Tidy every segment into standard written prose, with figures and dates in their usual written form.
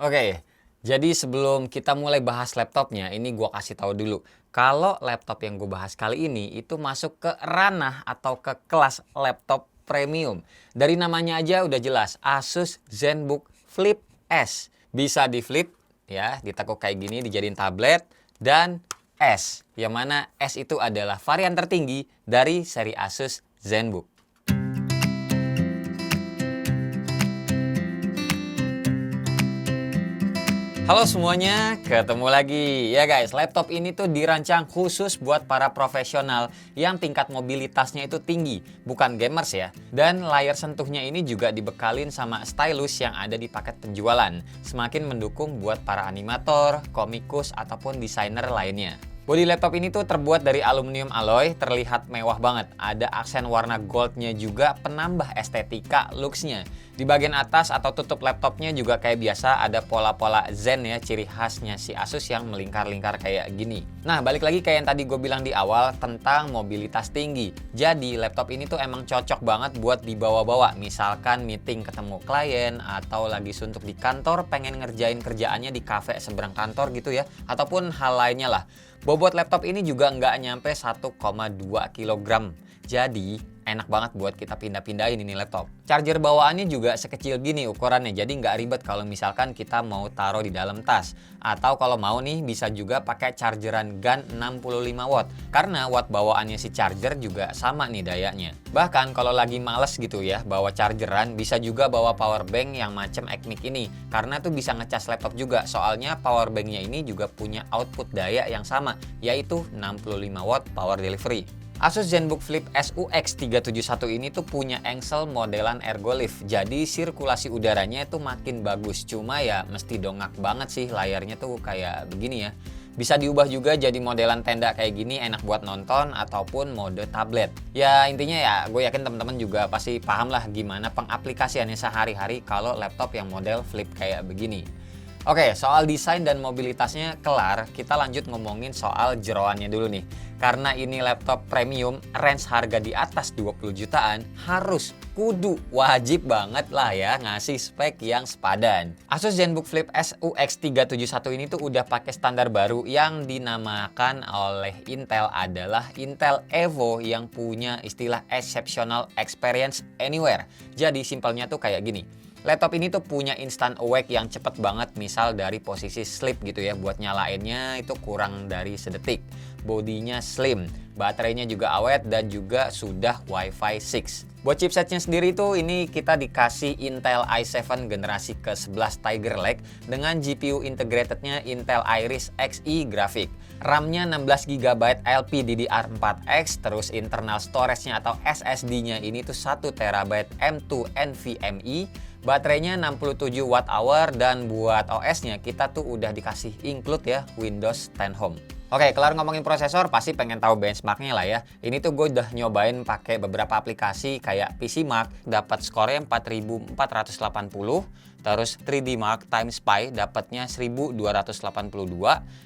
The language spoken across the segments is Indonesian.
Oke, jadi sebelum kita mulai bahas laptopnya, ini gua kasih tahu dulu. Kalau laptop yang gue bahas kali ini itu masuk ke ranah atau ke kelas laptop premium. Dari namanya aja udah jelas, Asus ZenBook Flip S. Bisa di flip ya, ditekuk kayak gini dijadiin tablet, dan S, yang mana S itu adalah varian tertinggi dari seri Asus ZenBook. Halo semuanya, ketemu lagi. Ya guys, laptop ini tuh dirancang khusus buat para profesional yang tingkat mobilitasnya itu tinggi, bukan gamers ya. Dan layar sentuhnya ini juga dibekalin sama stylus yang ada di paket penjualan, semakin mendukung buat para animator, komikus, ataupun desainer lainnya. Bodi laptop ini tuh terbuat dari aluminium alloy, terlihat mewah banget. Ada aksen warna goldnya juga, penambah estetika looksnya. Di bagian atas atau tutup laptopnya juga kayak biasa ada pola-pola Zen ya, ciri khasnya si Asus yang melingkar-lingkar kayak gini. Nah, balik lagi kayak yang tadi gue bilang di awal tentang mobilitas tinggi. Jadi laptop ini tuh emang cocok banget buat dibawa-bawa. Misalkan meeting ketemu klien atau lagi suntuk di kantor, pengen ngerjain kerjaannya di cafe seberang kantor gitu ya. Ataupun hal lainnya lah. Bobot laptop ini juga nggak nyampe 1,2 kg. Jadi enak banget buat kita pindah-pindahin ini laptop. Charger bawaannya juga sekecil gini ukurannya, jadi nggak ribet kalau misalkan kita mau taruh di dalam tas. Atau kalau mau nih bisa juga pakai chargeran GAN 65 watt. Karena watt bawaannya si charger juga sama nih dayanya. Bahkan kalau lagi males gitu ya bawa chargeran, bisa juga bawa power bank yang macam Ecmic ini. Karena tuh bisa ngecas laptop juga, soalnya power banknya ini juga punya output daya yang sama, yaitu 65 watt power delivery. Asus ZenBook Flip SUX 371 ini tuh punya engsel modelan ergolift, jadi sirkulasi udaranya itu makin bagus. Cuma ya mesti dongak banget sih, layarnya tuh kayak begini ya. Bisa diubah juga jadi modelan tenda kayak gini, enak buat nonton ataupun mode tablet. Ya intinya ya gue yakin teman-teman juga pasti paham lah gimana pengaplikasiannya sehari-hari kalau laptop yang model flip kayak begini. Oke, soal desain dan mobilitasnya kelar, kita lanjut ngomongin soal jeroannya dulu nih. Karena ini laptop premium, range harga di atas 20 jutaan, kudu wajib banget lah ya ngasih spek yang sepadan. Asus ZenBook Flip SUX 371 ini tuh udah pakai standar baru yang dinamakan oleh Intel adalah Intel Evo yang punya istilah Exceptional Experience Anywhere. Jadi simpelnya tuh kayak gini. Laptop ini tuh punya instant awake yang cepet banget, misal dari posisi sleep gitu ya, buat nyalainnya itu kurang dari sedetik. Bodinya slim, baterainya juga awet dan juga sudah Wi-Fi 6. Buat chipsetnya sendiri tuh ini kita dikasih Intel i7 generasi ke-11 Tiger Lake dengan GPU integratednya Intel Iris Xe Graphic. RAM-nya 16 GB LPDDR4X, terus internal storage-nya atau SSD-nya ini tuh 1 TB M2 NVMe. Baterainya 67 Wh dan buat OS-nya kita tuh udah dikasih include ya Windows 10 Home. Oke, kelar ngomongin prosesor, pasti pengen tahu benchmarknya lah ya. Ini tuh gue udah nyobain pakai beberapa aplikasi kayak PCMark, dapat skornya 4480, terus 3D Mark Time Spy dapatnya 1282,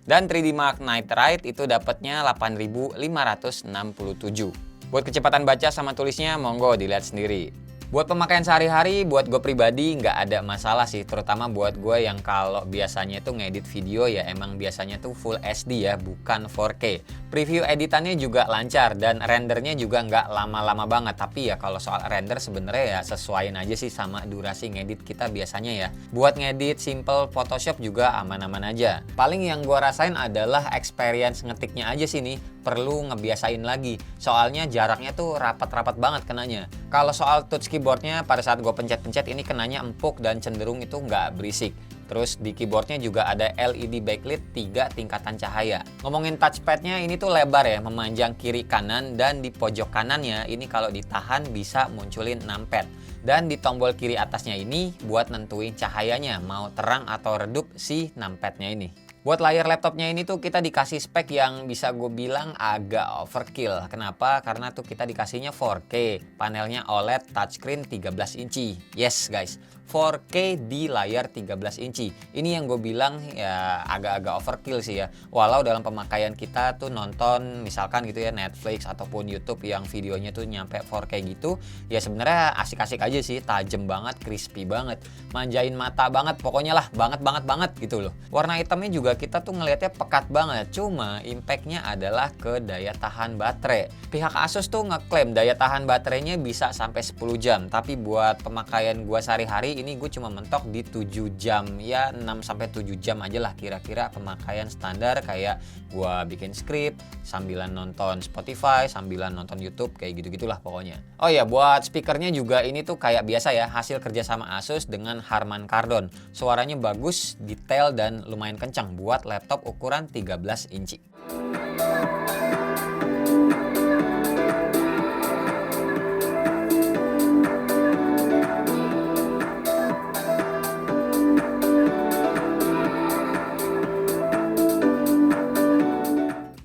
dan 3D Mark Night Ride itu dapatnya 8567. Buat kecepatan baca sama tulisnya, monggo dilihat sendiri. Buat pemakaian sehari-hari, buat gue pribadi nggak ada masalah sih. Terutama buat gue yang kalau biasanya tuh ngedit video ya emang biasanya tuh Full HD ya, bukan 4K. Preview editannya juga lancar dan rendernya juga nggak lama-lama banget. Tapi ya kalau soal render sebenarnya ya sesuaiin aja sih sama durasi ngedit kita biasanya ya. Buat ngedit simple Photoshop juga aman-aman aja. Paling yang gue rasain adalah experience ngetiknya aja sih nih. Perlu ngebiasain lagi, soalnya jaraknya tuh rapat-rapat banget kenanya. Kalau soal touch keyboardnya pada saat gue pencet-pencet ini kenanya empuk dan cenderung itu nggak berisik. Terus di keyboardnya juga ada LED backlit 3 tingkatan cahaya. Ngomongin touchpadnya ini tuh lebar ya, memanjang kiri kanan, dan di pojok kanannya ini kalau ditahan bisa munculin numpad. Dan di tombol kiri atasnya ini buat nentuin cahayanya mau terang atau redup si numpadnya ini. Buat layar laptopnya ini tuh kita dikasih spek yang bisa gue bilang agak overkill. Kenapa? Karena tuh kita dikasihnya 4K, panelnya OLED touchscreen 13 inci. Yes guys, 4K di layar 13 inci. Ini yang gue bilang ya agak-agak overkill sih ya. Walau dalam pemakaian kita tuh nonton misalkan gitu ya Netflix ataupun YouTube yang videonya tuh nyampe 4K gitu, ya sebenarnya asik-asik aja sih, tajem banget, crispy banget, manjain mata banget, pokoknya lah banget gitu loh. Warna hitamnya juga kita tuh ngelihatnya pekat banget, cuma impactnya adalah ke daya tahan baterai. Pihak Asus tuh ngeklaim daya tahan baterainya bisa sampai 10 jam, tapi buat pemakaian gua sehari-hari ini gue cuma mentok di 7 jam, ya 6-7 jam aja lah kira-kira pemakaian standar, kayak gua bikin skrip sambilan nonton Spotify, sambilan nonton YouTube, kayak gitu-gitulah pokoknya. Oh ya, buat speakernya juga ini tuh kayak biasa ya, hasil kerja sama Asus dengan Harman Kardon. Suaranya bagus, detail, dan lumayan kencang buat laptop ukuran 13 inci.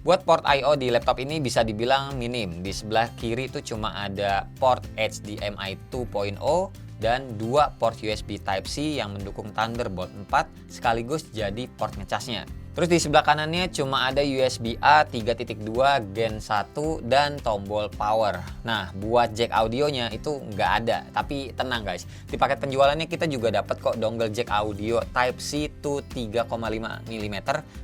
Buat port I/O di laptop ini bisa dibilang minim. Di sebelah kiri itu cuma ada port HDMI 2.0 dan 2 port USB Type-C yang mendukung Thunderbolt 4 sekaligus jadi port ngecasnya. Terus di sebelah kanannya cuma ada USB-A 3.2 Gen 1 dan tombol power. Nah, buat jack audionya itu nggak ada. Tapi tenang guys, di paket penjualannya kita juga dapat kok dongle jack audio Type-C to 3,5 mm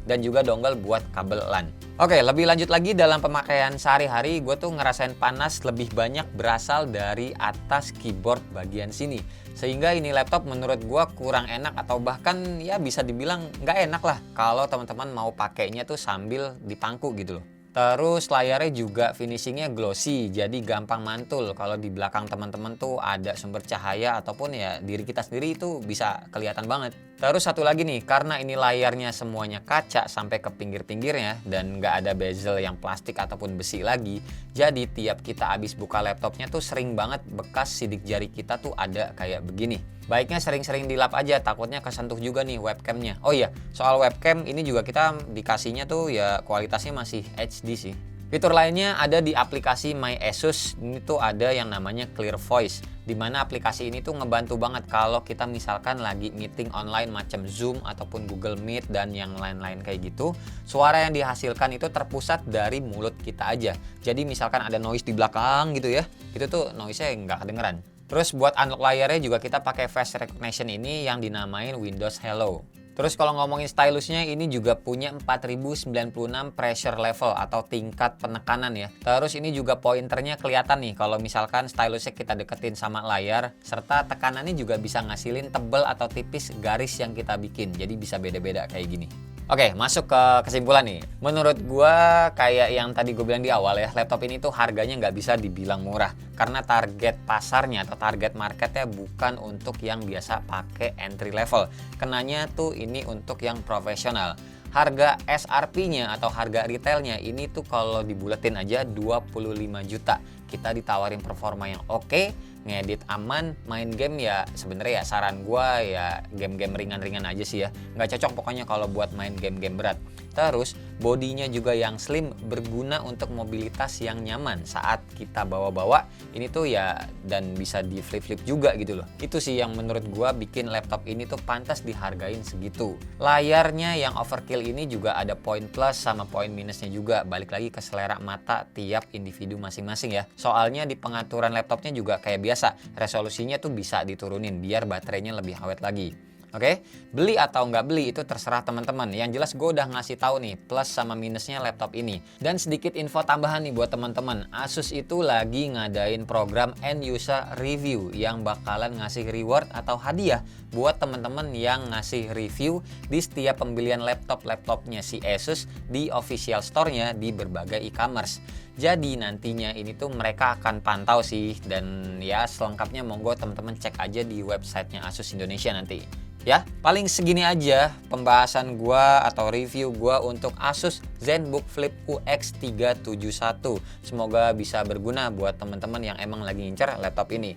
dan juga dongle buat kabel LAN. Oke, lebih lanjut lagi dalam pemakaian sehari-hari, gue tuh ngerasain panas lebih banyak berasal dari atas keyboard bagian sini. Sehingga ini laptop menurut gue kurang enak atau bahkan ya bisa dibilang nggak enak lah kalau teman-teman mau pakainya tuh sambil dipangku gitu loh. Terus layarnya juga finishingnya glossy, jadi gampang mantul kalau di belakang teman-teman tuh ada sumber cahaya ataupun ya diri kita sendiri itu bisa kelihatan banget. Terus satu lagi nih, karena ini layarnya semuanya kaca sampai ke pinggir-pinggirnya dan nggak ada bezel yang plastik ataupun besi lagi, jadi tiap kita habis buka laptopnya tuh sering banget bekas sidik jari kita tuh ada kayak begini. Baiknya sering-sering dilap aja, takutnya kesentuh juga nih webcamnya. Oh iya, soal webcam ini juga kita dikasihnya tuh ya kualitasnya masih HD sih. Fitur lainnya ada di aplikasi My Asus. Ini tuh ada yang namanya Clear Voice, dimana aplikasi ini tuh ngebantu banget kalau kita misalkan lagi meeting online macam Zoom ataupun Google Meet dan yang lain-lain kayak gitu. Suara yang dihasilkan itu terpusat dari mulut kita aja. Jadi misalkan ada noise di belakang gitu ya, itu tuh noise-nya nggak kedengeran. Terus buat unlock layarnya juga kita pakai face recognition ini yang dinamain Windows Hello. Terus kalau ngomongin stylusnya, ini juga punya 4096 pressure level atau tingkat penekanan ya. Terus ini juga pointernya kelihatan nih kalau misalkan stylusnya kita deketin sama layar, serta tekanannya juga bisa ngasilin tebel atau tipis garis yang kita bikin. Jadi bisa beda-beda kayak gini. Oke, masuk ke kesimpulan nih. Menurut gua kayak yang tadi gue bilang di awal ya, laptop ini tuh harganya nggak bisa dibilang murah. Karena target pasarnya atau target marketnya bukan untuk yang biasa pakai entry level. Kenanya tuh ini untuk yang profesional. Harga SRP-nya atau harga retailnya ini tuh kalau dibuletin aja 25 juta. Kita ditawarin performa yang oke, ngedit aman, main game ya sebenarnya ya saran gua ya game-game ringan-ringan aja sih ya. Nggak cocok pokoknya kalau buat main game-game berat. Terus bodinya juga yang slim, berguna untuk mobilitas yang nyaman saat kita bawa-bawa. Ini tuh ya dan bisa di flip-flip juga gitu loh. Itu sih yang menurut gua bikin laptop ini tuh pantas dihargain segitu. Layarnya yang overkill ini juga ada poin plus sama poin minusnya juga. Balik lagi ke selera mata tiap individu masing-masing ya. Soalnya di pengaturan laptopnya juga kayak biasa, resolusinya tuh bisa diturunin biar baterainya lebih awet lagi. Oke, beli atau nggak beli itu terserah teman-teman. Yang jelas gue udah ngasih tahu nih plus sama minusnya laptop ini. Dan sedikit info tambahan nih buat teman-teman. Asus itu lagi ngadain program end user review yang bakalan ngasih reward atau hadiah buat teman-teman yang ngasih review di setiap pembelian laptopnya si Asus di official store-nya di berbagai e-commerce. Jadi nantinya ini tuh mereka akan pantau sih, dan ya selengkapnya monggo teman-teman cek aja di websitenya Asus Indonesia nanti. Ya, paling segini aja pembahasan gua atau review gua untuk Asus ZenBook Flip UX 371. Semoga bisa berguna buat teman-teman yang emang lagi ngincer laptop ini.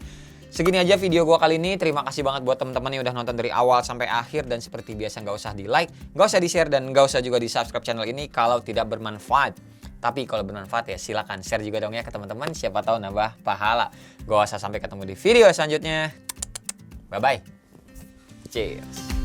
Segini aja video gua kali ini. Terima kasih banget buat teman-teman yang udah nonton dari awal sampai akhir. Dan seperti biasa nggak usah di like, nggak usah di share, dan nggak usah juga di subscribe channel ini kalau tidak bermanfaat. Tapi kalau bermanfaat ya silakan share juga dong ya ke teman-teman. Siapa tahu nambah pahala. Gua usah sampai ketemu di video selanjutnya. Bye bye. Cheers.